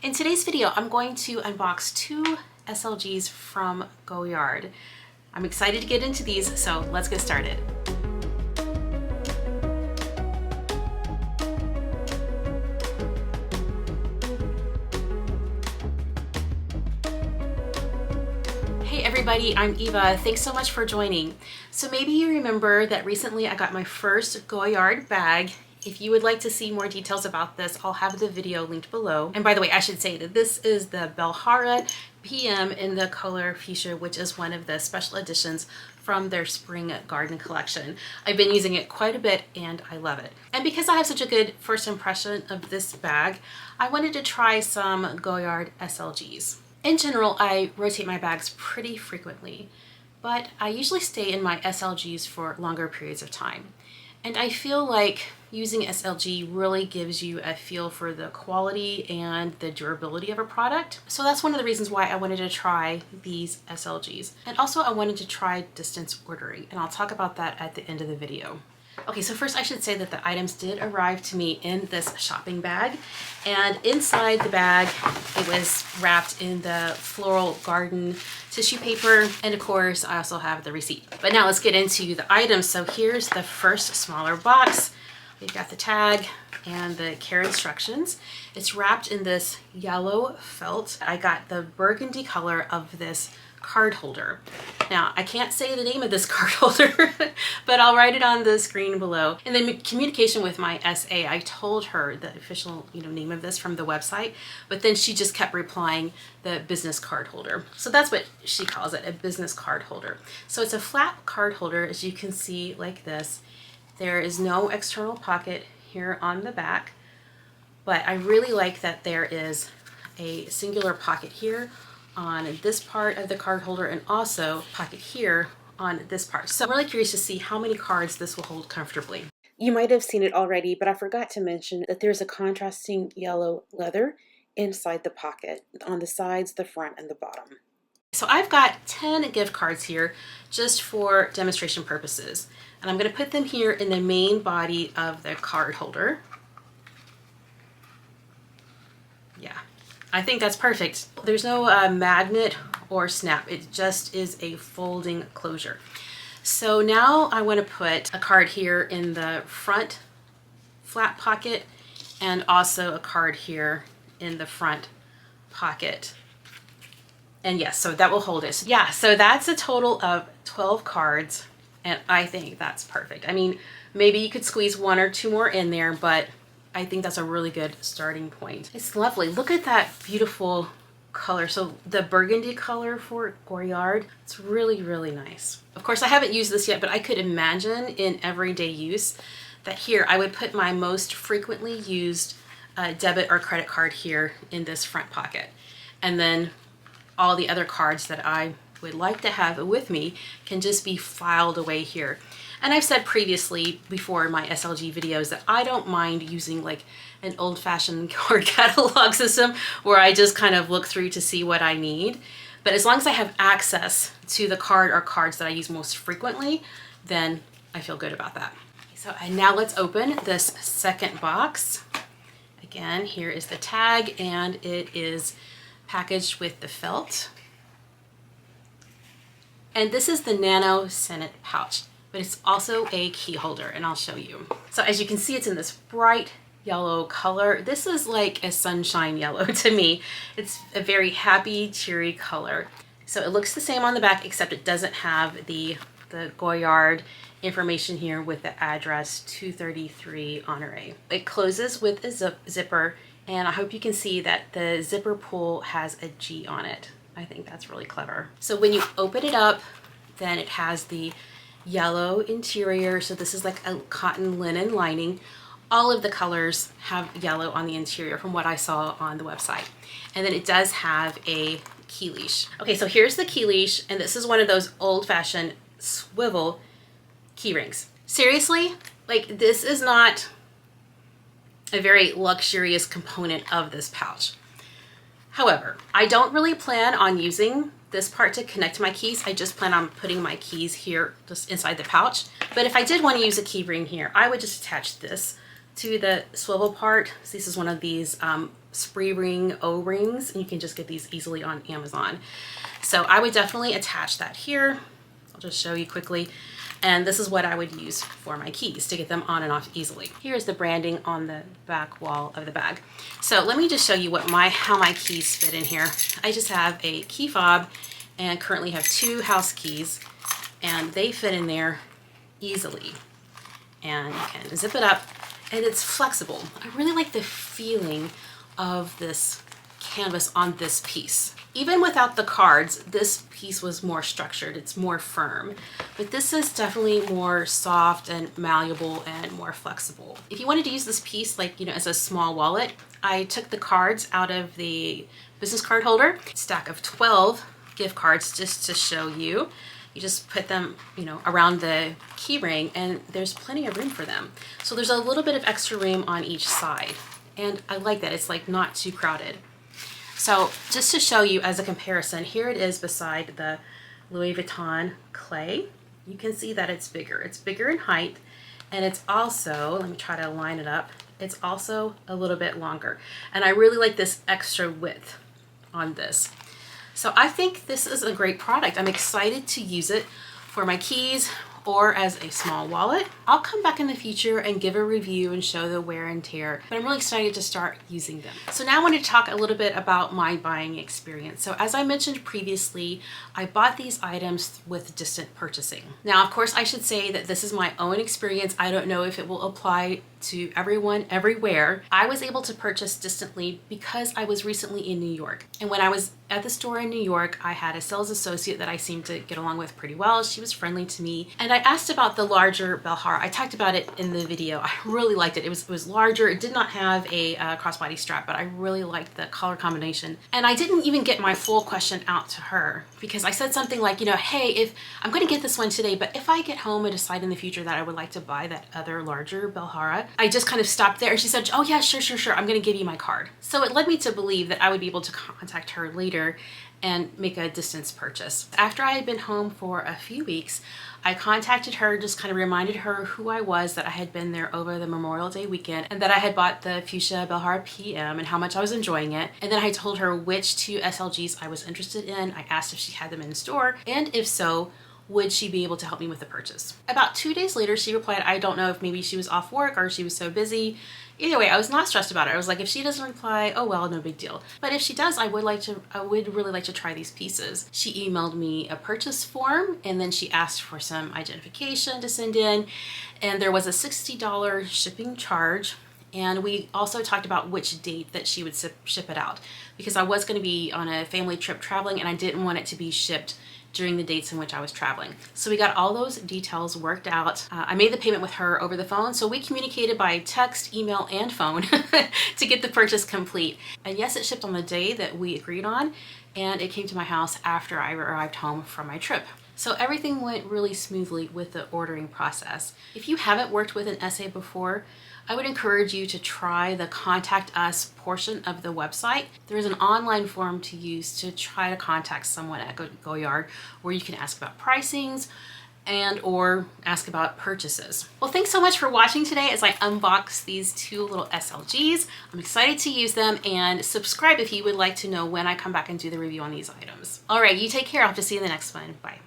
In today's video, I'm going to unbox two SLGs from Goyard. I'm excited to get into these, so let's get started. Hey everybody, I'm Eva. Thanks so much for joining. So maybe you remember that recently I got my first Goyard bag. If you would like to see more details about this, I'll have the video linked below. And by the way, I should say that this is the Belharra PM in the color fuchsia, which is one of the special editions from their spring garden collection. I've been using it quite a bit and I love it. And because I have such a good first impression of this bag, I wanted to try some Goyard SLGs. In general, I rotate my bags pretty frequently, but I usually stay in my SLGs for longer periods of time. And I feel like using SLG really gives you a feel for the quality and the durability of a product. So that's one of the reasons why I wanted to try these SLGs. And also I wanted to try distance ordering, and I'll talk about that at the end of the video. Okay, so first I should say that the items did arrive to me in this shopping bag, and inside the bag it was wrapped in the floral garden tissue paper, and of course I also have the receipt. But now let's get into the items. So here's the first smaller box. We've got the tag and the care instructions. It's wrapped in this yellow felt. I got the burgundy color of this card holder. Now, I can't say the name of this card holder, but I'll write it on the screen below. And then communication with my SA, I told her the official name of this from the website, but then she just kept replying the business card holder. So that's what she calls it, a business card holder. So it's a flat card holder, as you can see, like this. There is no external pocket here on the back, but I really like that there is a singular pocket here on this part of the card holder, and also pocket here on this part. So I'm really curious to see how many cards this will hold comfortably. You might have seen it already, but I forgot to mention that there's a contrasting yellow leather inside the pocket on the sides, the front, and the bottom. So I've got 10 gift cards here just for demonstration purposes, and I'm going to put them here in the main body of the card holder. Yeah, I think that's perfect. There's no magnet or snap. It just is a folding closure. So now I want to put a card here in the front flat pocket, and also a card here in the front pocket. And yes, so that will hold it. Yeah, so that's a total of 12 cards, and I think that's perfect. I mean, maybe you could squeeze one or two more in there, but I think that's a really good starting point. It's lovely. Look at that beautiful color. So the burgundy color for Goyard, it's really, really nice. Of course, I haven't used this yet, but I could imagine in everyday use that here I would put my most frequently used debit or credit card here in this front pocket. And then all the other cards that I would like to have with me can just be filed away here. And I've said previously before in my SLG videos that I don't mind using like an old-fashioned card catalog system where I just kind of look through to see what I need. But as long as I have access to the card or cards that I use most frequently, then I feel good about that. So now let's open this second box. Again, here is the tag, and it is packaged with the felt. And this is the Nano Senate pouch, but it's also a key holder, and I'll show you. So as you can see, it's in this bright yellow color. This is like a sunshine yellow to me. It's a very happy, cheery color. So it looks the same on the back, except it doesn't have the Goyard information here with the address 233 Honore. It closes with a zipper, and I hope you can see that the zipper pull has a G on it. I think that's really clever. So when you open it up, then it has the yellow interior. So this is like a cotton linen lining. All of the colors have yellow on the interior from what I saw on the website. And then it does have a key leash. Okay, so here's the key leash, and this is one of those old-fashioned swivel key rings. Seriously, like this is not a very luxurious component of this pouch. However, I don't really plan on using this part to connect my keys. I just plan on putting my keys here just inside the pouch. But if I did want to use a key ring here, I would just attach this to the swivel part. So this is one of these spray ring O-rings, and you can just get these easily on Amazon. So I would definitely attach that here. I'll just show you quickly. And this is what I would use for my keys to get them on and off easily. Here's the branding on the back wall of the bag. So let me just show you how my keys fit in here. I just have a key fob and currently have 2 house keys, and they fit in there easily. And you can zip it up, and it's flexible. I really like the feeling of this canvas on this piece. Even without the cards, this piece was more structured, it's more firm. But this is definitely more soft and malleable and more flexible. If you wanted to use this piece like, as a small wallet, I took the cards out of the business card holder, stack of 12 gift cards just to show you. You just put them, around the key ring, and there's plenty of room for them. So there's a little bit of extra room on each side. And I like that, it's like not too crowded. So just to show you as a comparison, here it is beside the Louis Vuitton clay. You can see that it's bigger. It's bigger in height, and it's also, let me try to line it up, it's also a little bit longer. And I really like this extra width on this. So I think this is a great product. I'm excited to use it for my keys or as a small wallet. I'll come back in the future and give a review and show the wear and tear, but I'm really excited to start using them. So now I want to talk a little bit about my buying experience. So as I mentioned previously, I bought these items with distant purchasing. Now, of course, I should say that this is my own experience. I don't know if it will apply to everyone everywhere. I was able to purchase distantly because I was recently in New York. And when I was at the store in New York, I had a sales associate that I seemed to get along with pretty well. She was friendly to me. And I asked about the larger Belharra. I talked about it in the video. I really liked it. It was larger. It did not have a crossbody strap, but I really liked the color combination. And I didn't even get my full question out to her because I said something like, hey, if I'm going to get this one today, but if I get home and decide in the future that I would like to buy that other larger Belharra, I just kind of stopped there, and she said, oh yeah, sure, I'm going to give you my card. So it led me to believe that I would be able to contact her later and make a distance purchase. After I had been home for a few weeks, I contacted her, just kind of reminded her who I was, that I had been there over the Memorial Day weekend, and that I had bought the Fuchsia Belharra PM and how much I was enjoying it. And then I told her which 2 SLGs I was interested in. I asked if she had them in store, and if so, would she be able to help me with the purchase? About 2 days later, she replied, I don't know if maybe she was off work or she was so busy. Either way, I was not stressed about it. I was like, if she doesn't reply, oh well, no big deal. But if she does, I would really like to try these pieces. She emailed me a purchase form, and then she asked for some identification to send in, and there was a $60 shipping charge. And we also talked about which date that she would ship it out, because I was going to be on a family trip traveling, and I didn't want it to be shipped during the dates in which I was traveling. So we got all those details worked out. I made the payment with her over the phone, so we communicated by text, email, and phone to get the purchase complete. And yes, it shipped on the day that we agreed on, and it came to my house after I arrived home from my trip. So everything went really smoothly with the ordering process. If you haven't worked with an SA before, I would encourage you to try the Contact Us portion of the website. There is an online form to use to try to contact someone at Goyard, where you can ask about pricings and or ask about purchases. Well, thanks so much for watching today as I unbox these 2 little SLGs. I'm excited to use them, and subscribe if you would like to know when I come back and do the review on these items. All right, you take care. I'll just see you in the next one. Bye.